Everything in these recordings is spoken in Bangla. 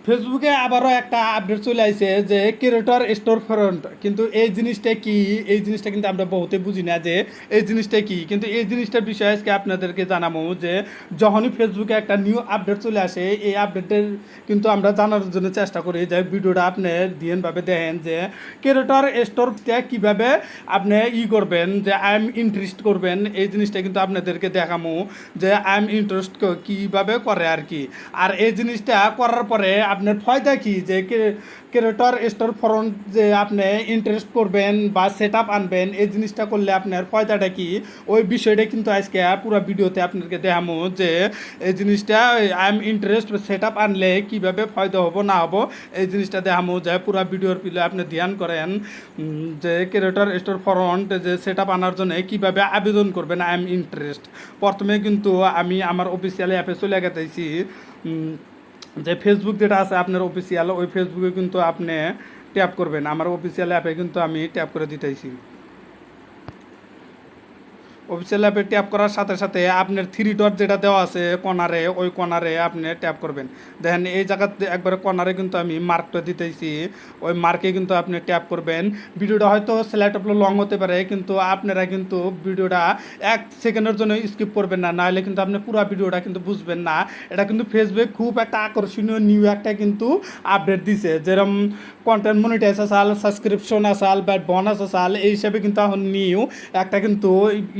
ফেসবুকে আবারও একটা আপডেট চলে আসছে যে ক্রিয়েটর স্টোর ফ্রন্ট, কিন্তু এই জিনিসটা কি, এই জিনিসটা কিন্তু আমরা বহুতে বুঝি না যে এই জিনিসটা কি। কিন্তু এই জিনিসটার বিষয়ে আজকে আপনাদেরকে জানাবো যে যখনই ফেসবুকে একটা নিউ আপডেট চলে আসে, এই আপডেটের কিন্তু আমরা জানার জন্য চেষ্টা করি যে ভিডিওটা আপনি ধ্যানভাবে দেখেন যে ক্রিয়েটর স্টোরটা কীভাবে আপনি করবেন, যে আই এম ইন্টারেস্ট করবেন। এই জিনিসটা কিন্তু আপনাদেরকে দেখাবো যে আই এম ইন্টারেস্ট কীভাবে করে আর কি। আর এই জিনিসটা করার পরে আপনার ফায়দা কি, যে ক্রিয়েটর স্টোর ফ্রন্ট যে আপনি ইন্টারেস্ট করবেন বা সেট আপ আনবেন, এই জিনিসটা করলে আপনার ফায়দাটা কি, ওই বিষয়টা কিন্তু আজকে পুরো ভিডিওতে আপনাদেরকে দেখাবো যে এই জিনিসটা I am interest set up আনলে কীভাবে ফায়দা হবো না হবো, এই জিনিসটা দেখাবো। যে পুরো ভিডিওর পিলে আপনি ধ্যান করেন যে ক্রিয়েটর স্টোর ফ্রন্ট যে সেট আপ আনার জন্য কীভাবে আবেদন করবেন আই এম ইন্টারেস্ট। প্রথমে কিন্তু আমি আমার অফিসিয়াল অ্যাপে চলে গেতেছি। যে ফেসবুক যেটা আছে আপনার অফিসিয়াল, ওই ফেসবুকে কিন্তু আপনি ট্যাপ করবেন। আমার অফিসিয়াল অ্যাপে কিন্তু আমি ট্যাপ করে দিতেছি। অফিসিয়াল অ্যাপে ট্যাপ করার সাথে সাথে আপনার থ্রি ডট যেটা দেওয়া আছে কর্নারে, ওই কর্নারে আপনি ট্যাপ করবেন। দেখেন এই জায়গাতে একবারে কর্নারে কিন্তু আমি মার্কটা দিতেছি, ওই মার্কে কিন্তু আপনি ট্যাপ করবেন। ভিডিওটা হয়তো সিলেক্ট আপলো লং হতে পারে, কিন্তু আপনারা কিন্তু ভিডিওটা 1 সেকেন্ডের জন্য স্কিপ করবেন না, নাহলে কিন্তু আপনি পুরো ভিডিওটা কিন্তু বুঝবেন না। এটা কিন্তু ফেসবুক খুব একটা আকর্ষণীয় নিউ একটা কিন্তু আপডেট দিছে, যেরকম কন্টেন্ট মনিটাইজ আসাল, সাবস্ক্রিপশন আসাল বা বোনাস আসাল, এই হিসাবে কিন্তু এখন নিউ একটা কিন্তু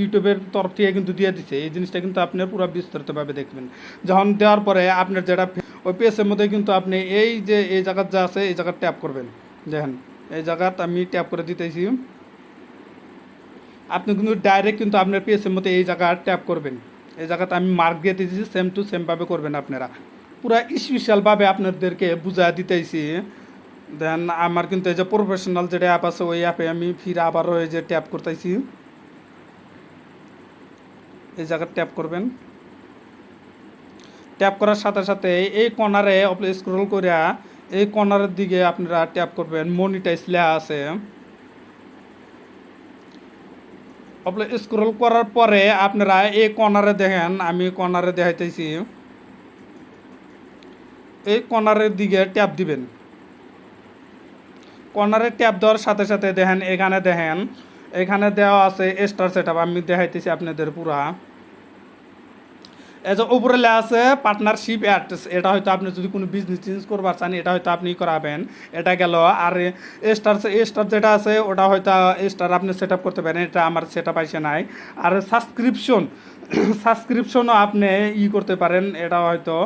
ইউটিউবের তরফ থেকে কিন্তু দিয়ে দিছে। এই জিনিসটা কিন্তু আপনি পুরো বিস্তারিতভাবে দেখবেন। যখন দেওয়ার পরে আপনার যেটা ওই পেজের মধ্যে কিন্তু আপনি এই যে এই জায়গার যা আছে এই জায়গায় ট্যাপ করবেন। দেখেন এই জায়গাত আমি ট্যাপ করে দিতেছি। আপনি কিন্তু ডাইরেক্ট কিন্তু আপনার পেজের মধ্যে এই জায়গা ট্যাপ করবেন। এই জায়গাতে আমি মার্ক দিয়ে দিতেছি, সেম টু সেমভাবে করবেন আপনারা। পুরা স্পেশালভাবে আপনাদেরকে বুঝা দিতেছি। দেন আমার কিন্তু এই যে প্রফেশনাল যেটা অ্যাপ আছে, ওই অ্যাপে আমি ফির আবারও এই যে ট্যাপ করতেছি। এই জায়গায় ট্যাপ করবেন। ট্যাপ করার সাথে সাথে এই কর্নারে আপনি স্ক্রল করে এই কর্নারের দিকে আপনারা ট্যাপ করবেন, মনিটাইজ লেখা আছে। আপনি স্ক্রল করার পরে আপনারা এই কর্নারে দেখেন, আমি কর্নারে দেখাইতেছি, এই কর্নারের দিকে ট্যাপ দিবেন। কর্নারে ট্যাপ দেওয়ার সাথে সাথে দেখেন এখানে দেখেন, এখানে দেওয়া আছে স্টার সেট আপ। আমি দেখাইতেছি আপনাদের পুরা। এই যে উপরে লেখা আছে পার্টনারশিপ অ্যাডস, এটা হয়তো আপনি যদি কোনো বিজনেস চেঞ্জ করবার চান এটা হয়তো আপনি করাবেন, এটা গেল। আর স্টার যেটা আছে ওটা হয়তো স্টার আপনি সেট আপ করতে পারেন, এটা আমার সেট আপ আসে নাই। আর সাবস্ক্রিপশনও আপনি করতে পারেন, এটা হয়তো।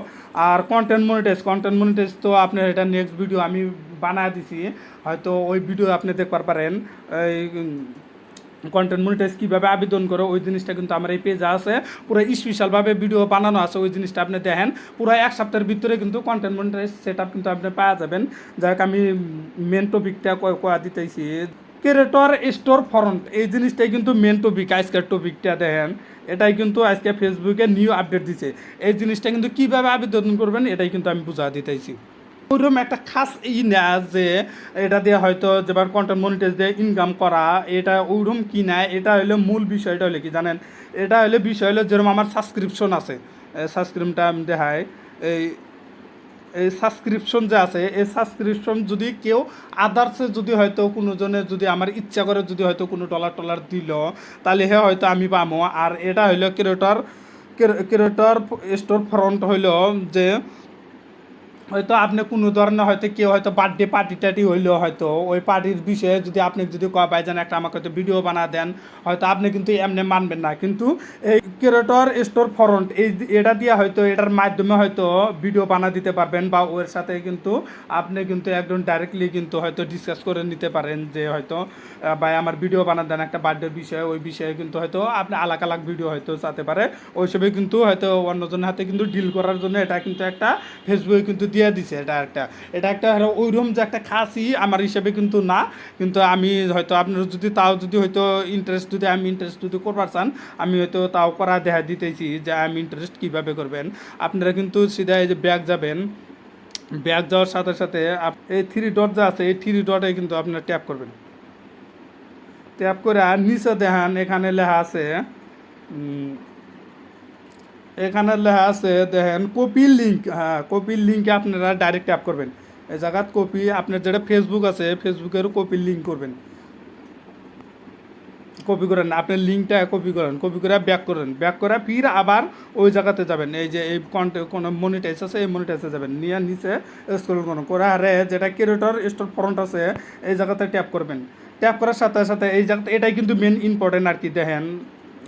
আর কন্টেন্ট মনিটাইজ তো আপনার এটা নেক্সট ভিডিও আমি বানায় দিছি, হয়তো ওই ভিডিও আপনি দেখতে পারেন। এই কন্টেন্ট মনিটাইজ কীভাবে আবেদন করে ওই জিনিসটা কিন্তু আমার এই পেজে আছে, পুরো স্পেশালভাবে ভিডিও বানানো আছে। ওই জিনিসটা আপনি দেখেন, পুরো 1 সপ্তাহের ভিতরে কিন্তু কন্টেন্ট মনিটাইজ সেট আপ কিন্তু আপনি পাওয়া যাবেন। যাক আমি মেন টপিকটা কয়া দিতেছি, ক্রিয়েটর স্টোর ফ্রন্ট, এই জিনিসটাই কিন্তু মেন টপিক। আজকের টপিকটা দেখেন, এটাই কিন্তু আজকে ফেসবুকে নিউ আপডেট দিছে। এই জিনিসটা কিন্তু কীভাবে আবেদন করবেন এটাই কিন্তু আমি বুঝা দিতেছি। ওইরকম একটা খাস না যে এটা দিয়ে হয়তো যেবার কন্টেন্ট মনিটাইজ দিয়ে ইনকাম করা, এটা ওইরকম কি না। এটা হলো মূল বিষয়টা হলো কি জানেন, এটা হলো বিষয় হলো যেরকম আমার সাবস্ক্রিপশন আছে, সাবস্ক্রিপশনটা আমি দেখাই। এই এই সাবস্ক্রিপশন যে আছে, এই সাবস্ক্রিপশন যদি কেউ আদার্সে যদি হয়তো কোনো জনে যদি আমার ইচ্ছা করে যদি হয়তো কোনো ডলার দিল, তাহলে হয়তো আমি পাবো। আর এটা হইলো ক্রিয়েটর স্টোর ফ্রন্ট হইলো যে হয়তো আপনি কোনো ধরনের হয়তো কেউ হয়তো বার্থডে পার্টি টার্টি হইলেও হয়তো ওই পার্টির বিষয়ে যদি আপনি যদি কয় ভাইজান একটা আমাকে হয়তো ভিডিও বানা দেন, হয়তো আপনি কিন্তু এমনি মানবেন না। কিন্তু এই ক্রিয়েটর স্টোর ফ্রন্ট এটা দিয়ে হয়তো এটার মাধ্যমে হয়তো ভিডিও বানা দিতে পারবেন, বা ওর সাথে কিন্তু আপনি কিন্তু একদম ডাইরেক্টলি কিন্তু হয়তো ডিসকাস করে নিতে পারেন যে হয়তো ভাই আমার ভিডিও বানা দেন একটা বার্থডের বিষয়ে, ওই বিষয়ে কিন্তু হয়তো আপনি আলাগ ভিডিও হয়তো চাতে পারে। ওই সবে কিন্তু হয়তো অন্যজনের হাতে কিন্তু ডিল করার জন্য এটা কিন্তু একটা ফেসবুকে কিন্তু দিয়ে দিছে। এটা একটা ওইরকম যে একটা খাসি আমার হিসেবে কিন্তু না। কিন্তু আমি হয়তো আপনারা যদি তাও যদি হয়তো আমি ইন্টারেস্ট যদি করবার চান, আমি হয়তো তাও করা দেখা দিতেছি যে আমি ইন্টারেস্ট কীভাবে করবেন। আপনারা কিন্তু সিধা এই যে ব্যাক যাবেন, ব্যাক যাওয়ার সাথে সাথে এই থ্রি ডট যা আছে এই থ্রি ডটে কিন্তু আপনারা ট্যাপ করবেন। ট্যাপ করে আর নিচে দেখেন এখানে লেখা আছে এখানে লেখা আছে দেখেন কপি লিঙ্ক, হ্যাঁ কপির লিঙ্কে আপনারা ডাইরেক্ট ট্যাপ করবেন। এই জায়গাত কপি আপনার যেটা ফেসবুক আছে ফেসবুকেরও কপির লিঙ্ক করবেন, কপি করেন আপনার লিঙ্কটা কপি করেন, কপি করে ব্যাক করেন, ব্যাক করে ফির আবার ওই জায়গাতে যাবেন, এই যে এই কন্টেন্ট কোনো মনিটাইজ আছে এই মনিটাইজে যাবেন, নিয়ে নিচে স্ক্রল করুন করে আরে যেটা ক্রিয়েটর স্টোর ফ্রন্ট আছে এই জায়গাতে ট্যাপ করবেন। ট্যাপ করার সাথে সাথে এই জায়গাতে এটাই কিন্তু মেন ইম্পর্টেন্ট আর কি, দেখেন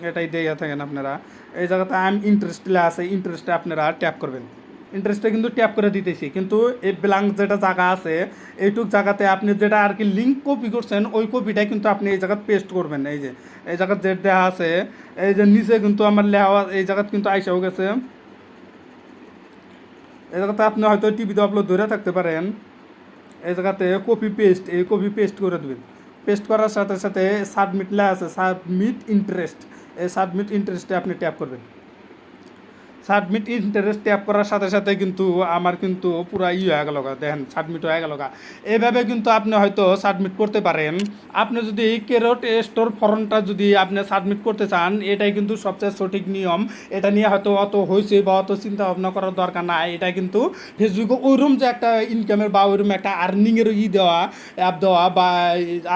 এটাই দিয়ে থাকেন আপনারা। এই জায়গাতে আই এম ইন্টারেস্টেড আছে, ইন্টারেস্টে আপনারা ট্যাপ করবেন। ইন্টারেস্টে কিন্তু ট্যাপ করে দিতেছি, কিন্তু এই ব্ল্যাঙ্ক যেটা জায়গা আছে এইটুক জায়গাতে আপনি যেটা আর কি লিঙ্ক কপি করছেন ওই কপিটা কিন্তু আপনি এই জায়গায় পেস্ট করবেন। এই যে এই জায়গায় যে দেওয়া আছে এই যে নিচে কিন্তু আমার লেখা এই জায়গায় কিন্তু আইসাও গেছে। এই জায়গাতে আপনি হয়তো টিভিতে আপলোড ধরে থাকতে পারেন, এই জায়গাতে কপি পেস্ট, এই কপি পেস্ট করে দেবেন। পেস্ট করার সাথে সাথে সাবমিট লেখা আছে সাবমিট ইন্টারেস্ট, এই সাবমিট ইন্টারেস্টে আপনি ট্যাপ করবেন। সাবমিট ইন্টারেস্ট ট্যাপ করার সাথে সাথে কিন্তু আমার কিন্তু পুরা হয়ে গেল, দেখেন সাবমিট হয়ে গেল। এইভাবে কিন্তু আপনি হয়তো সাবমিট করতে পারেন। আপনি যদি এই ক্যারট স্টোর ফর্মটা যদি আপনি সাবমিট করতে চান এটাই কিন্তু সবচেয়ে সঠিক নিয়ম। এটা নিয়ে হয়তো অত হয়েছে বা অত চিন্তা ভাবনা করার দরকার নাই। এটা কিন্তু ফেসবুকে ওইরকম যে একটা ইনকামের বা ওইরকম একটা আর্নিংয়ের দেওয়া অ্যাপ দেওয়া বা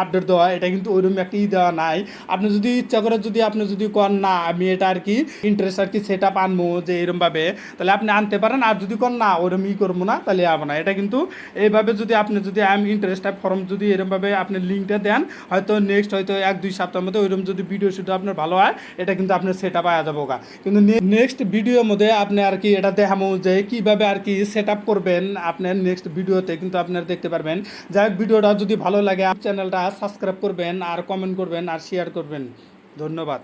আপডেট দেওয়া, এটা কিন্তু ওইরকম একটা দেওয়া নাই। আপনি যদি ইচ্ছা করে যদি আপনি যদি কন না আমি এটা আর কি ইন্টারেস্ট আর কি সেট আপ আনবো যে এরমভাবে, তাহলে আপনি আনতে পারেন। আর যদি কন না ওরম করবো না তাহলে যাবো না। এটা কিন্তু এইভাবে যদি আপনি যদি আই এম ইন্টারেস্টেড ফর্ম যদি এরমভাবে আপনি লিঙ্কটা দেন হয়তো নেক্সট হয়তো 1-2 সপ্তাহের মধ্যে ওইরকম যদি ভিডিও শুট আপনার ভালো হয় এটা কিন্তু আপনার সেট আপ আয়া যাবো। কিন্তু নেক্সট ভিডিওর মধ্যে আপনি আর কি এটা দেখাবো যে কীভাবে আর কি সেট আপ করবেন আপনার নেক্সট ভিডিওতে কিন্তু আপনারা দেখতে পারবেন। যাই হোক ভিডিওটা যদি ভালো লাগে চ্যানেলটা সাবস্ক্রাইব করবেন আর কমেন্ট করবেন আর শেয়ার করবেন। ধন্যবাদ।